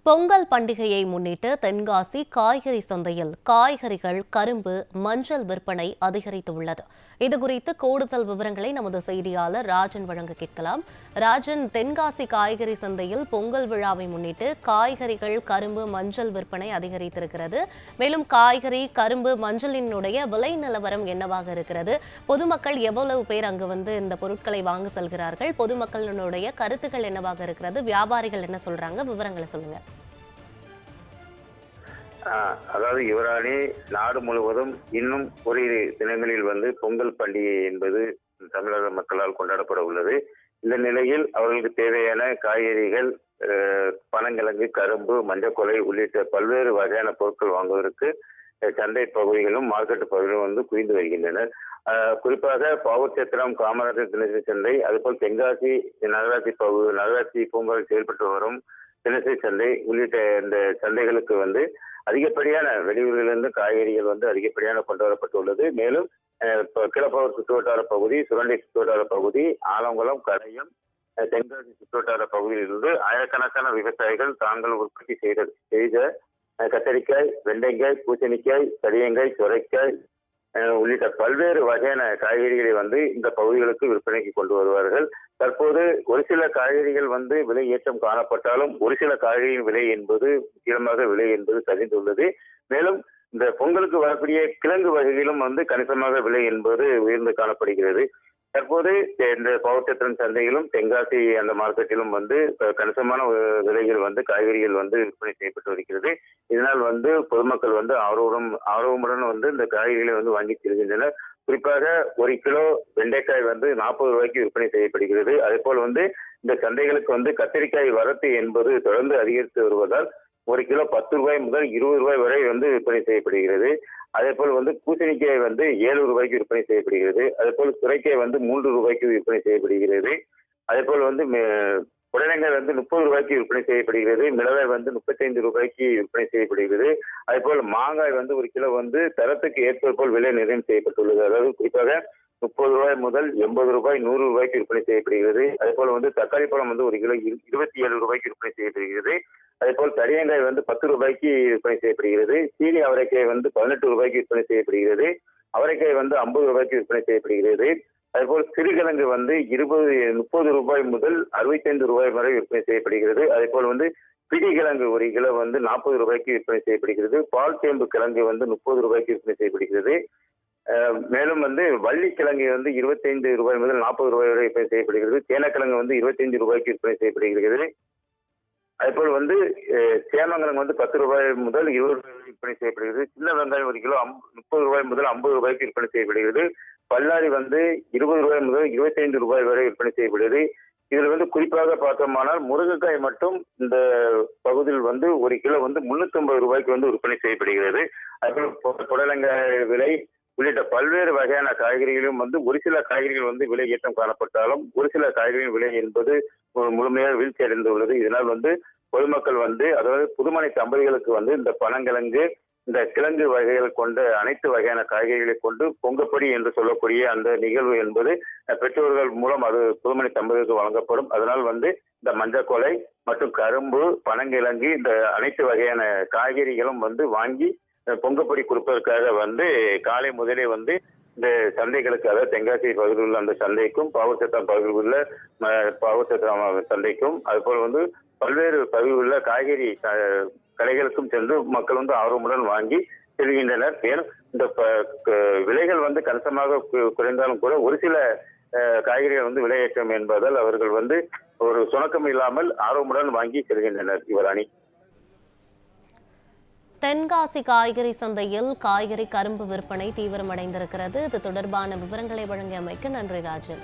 பொங்கல் பண்டிகையை முன்னிட்டு தென்காசி காய்கறி சந்தையில் காய்கறிகள், கரும்பு, மஞ்சள் விற்பனை அதிகரித்துள்ளது. இதுகுறித்து கூடுதல் விவரங்களை நமது செய்தியாளர் ராஜன் வழங்க கேட்கலாம். ராஜன், தென்காசி காய்கறி சந்தையில் பொங்கல் விழாவை முன்னிட்டு காய்கறிகள், கரும்பு, மஞ்சள் விற்பனை அதிகரித்திருக்கிறது. மேலும் காய்கறி, கரும்பு, மஞ்சளினுடைய விலை நிலவரம் என்னவாக இருக்கிறது? பொதுமக்கள் எவ்வளவு பேர் அங்கு இந்த பொருட்களை வாங்க செல்கிறார்கள்? பொதுமக்களினுடைய கருத்துக்கள் என்னவாக இருக்கிறது? வியாபாரிகள் என்ன சொல்றாங்க? விவரங்களை சொல்லுங்க. அதாவது யுவராணி, நாடு முழுவதும் இன்னும் ஓரிரு தினங்களில் பொங்கல் பண்டிகை என்பது தமிழக மக்களால் கொண்டாடப்பட உள்ளது. இந்த நிலையில் அவர்களுக்கு தேவையான காய்கறிகள், பனங்கிழங்கு, கரும்பு, மஞ்சக்கொலை உள்ளிட்ட பல்வேறு வகையான பொருட்கள் வாங்குவதற்கு சந்தை பகுதிகளும் மார்க்கெட் பகுதிகளும் குவிந்து வருகின்றனர். குறிப்பாக பாவூர்சத்திரம், காமராஜர் தினசரி சந்தை, அதுபோல் தென்காசி நகராட்சி பூங்காவில் செயல்பட்டு வரும் தினசரி சந்தை உள்ளிட்ட இந்த சந்தைகளுக்கு அதிகப்படியான வெளியூர்களிலிருந்து காய்கறிகள் அதிகப்படியான கொண்டு வரப்பட்டுள்ளது. மேலும் கிளப்பாவூர் சுற்றுவட்டார பகுதி, சுரண்டை சுற்றுவட்டார பகுதி, ஆலங்குளம், கரையம், தென்காசி சுற்றுவட்டார பகுதியிலிருந்து ஆயிரக்கணக்கான விவசாயிகள் தாங்கள் உற்பத்தி செய்த கத்தரிக்காய், வெண்டைக்காய், பூசணிக்காய், கடியங்காய், சுரைக்காய் உள்ளிட்ட பல்வேறு வகையான காய்கறிகளை இந்த பகுதிகளுக்கு விற்பனைக்கு கொண்டு வருவார்கள். தற்போது ஒரு சில காய்கறிகள் விலை ஏற்றம் காணப்பட்டாலும் ஒரு சில காய்கறியின் விலை என்பது முக்கியமாக விலை என்பது சரிந்துள்ளது. மேலும் இந்த பொங்கலுக்கு வரக்கூடிய கிழங்கு வகையிலும் கணிசமாக விலை என்பது உயர்ந்து காணப்படுகிறது. தற்போது இந்த பாவூர்சத்திரம் சந்தையிலும் தென்காசி அந்த மார்க்கெட்டிலும் கணிசமான விலைகள் காய்கறிகள் விற்பனை செய்யப்பட்டு வருகிறது. இதனால் பொதுமக்கள் ஆர்வமுடன் இந்த காய்கறிகளை வாங்கி செல்கின்றனர். குறிப்பாக ஒரு கிலோ வெண்டைக்காய் 40 ரூபாய்க்கு விற்பனை செய்யப்படுகிறது. அதே போல் இந்த சந்தைகளுக்கு கத்திரிக்காய் வரத்து என்பது தொடர்ந்து அதிகரித்து வருவதால் ஒரு கிலோ 10 ரூபாய் முதல் 20 ரூபாய் வரை விற்பனை செய்யப்படுகிறது. அதே போல் பூசணிக்காய் 7 ரூபாய்க்கு விற்பனை செய்யப்படுகிறது. அதே போல் சுரைக்காய் 3 ரூபாய்க்கு விற்பனை செய்யப்படுகிறது. அதே போல் புடலங்காய் 30 ரூபாய்க்கு விற்பனை செய்யப்படுகிறது. மிளகாய் 35 ரூபாய்க்கு விற்பனை செய்யப்படுகிறது. அதே போல் மாங்காய் ஒரு கிலோ தரத்துக்கு ஏற்பது போல் விலை நிர்ணயம் செய்யப்பட்டுள்ளது. அதாவது குறிப்பாக 30 ரூபாய் முதல் 80 ரூபாய், 100 ரூபாய்க்கு விற்பனை செய்யப்படுகிறது. அதே போல் தக்காளி பழம் ஒரு கிலோ 27 ரூபாய்க்கு விற்பனை செய்யப்படுகிறது. அதே போல் தடியங்காய் 10 ரூபாய்க்கு விற்பனை செய்யப்படுகிறது. சீனி அவரைக்காய் 18 ரூபாய்க்கு விற்பனை செய்யப்படுகிறது. அவரைக்காய் 50 ரூபாய்க்கு விற்பனை செய்யப்படுகிறது. அதேபோல் சிறுகிழங்கு 30 ரூபாய் முதல் 65 ரூபாய் வரை விற்பனை செய்யப்படுகிறது. அதே போல் பிடிகிழங்கு ஒரு கிலோ 40 ரூபாய்க்கு விற்பனை செய்யப்படுகிறது. பால் சேம்பு கிழங்கு 30 ரூபாய்க்கு விற்பனை செய்யப்படுகிறது. மேலும் வள்ளிக்கிழங்கு 25 ரூபாய் முதல் 40 ரூபாய் வரை விற்பனை செய்யப்படுகிறது. தேனக்கிழங்கு 25 ரூபாய்க்கு விற்பனை செய்யப்படுகிறது. அதேபோல் சேமங்கிழங்கு 10 ரூபாய் முதல் 20 ரூபாய் விற்பனை செய்யப்படுகிறது. சின்ன வெங்காயம் ஒரு கிலோ 30 ரூபாய் முதல் 50 ரூபாய்க்கு விற்பனை செய்யப்படுகிறது. பல்லாரி 20 ரூபாய் முதல் 25 ரூபாய் வரை விற்பனை செய்யப்படுகிறது. இதுல குறிப்பாக பார்த்தோமானால் முருங்கைக்காய் மட்டும் இந்த பகுதியில் ஒரு கிலோ 350 ரூபாய்க்கு விற்பனை செய்யப்படுகிறது. அதேபோல் புடலங்காய் விலை உள்ளிட்ட பல்வேறு வகையான காய்கறிகளும் ஒரு சில காய்கறிகள் விலை ஏற்றம் காணப்பட்டாலும் ஒரு சில காய்கறிகளின் விலை என்பது முழுமையாக வீழ்ச்சி அடைந்துள்ளது. இதனால் பொதுமக்கள் அதாவது புதுமனை தம்பதிகளுக்கு இந்த பனங்கிழங்கு, இந்த கிழங்கு வகைகள் கொண்ட அனைத்து வகையான காய்கறிகளை கொண்டு பொங்கப்படி என்று சொல்லக்கூடிய அந்த நிகழ்வு என்பது பெற்றோர்கள் மூலம் அது புதுமனை தம்பதிகளுக்கு வழங்கப்படும். அதனால் இந்த மஞ்சக்கொலை மற்றும் கரும்பு, பனங்கிழங்கு இந்த அனைத்து வகையான காய்கறிகளும் வாங்கி பொங்கப்படி கொடுப்பதற்காக காலை முதலே இந்த சந்தைகளுக்கு, அதாவது தென்காசி பகுதியில் உள்ள அந்த சந்தைக்கும் பாவூர்சத்திரம் பகுதியில் உள்ள பாவூர்சத்திரம் சந்தைக்கும் அதுபோல் பல்வேறு பகுதியில் உள்ள காய்கறி கடைகளுக்கும் சென்று மக்கள் ஆர்வமுடன் வாங்கி செல்கின்றனர். மேலும் இந்த விலைகள் கணிசமாக குறைந்தாலும் கூட ஒரு சில காய்கறிகள் விலையேற்றம் என்பதால் அவர்கள் ஒரு சுணக்கம் இல்லாமல் ஆர்வமுடன் வாங்கி செல்கின்றனர். யுவராணி, தென்காசி காய்கறி சந்தையில் காய்கறி, கரும்பு விற்பனை தீவிரமடைந்திருக்கிறது. இது தொடர்பான விவரங்களை வழங்கியமைக்கு நன்றி ராஜன்.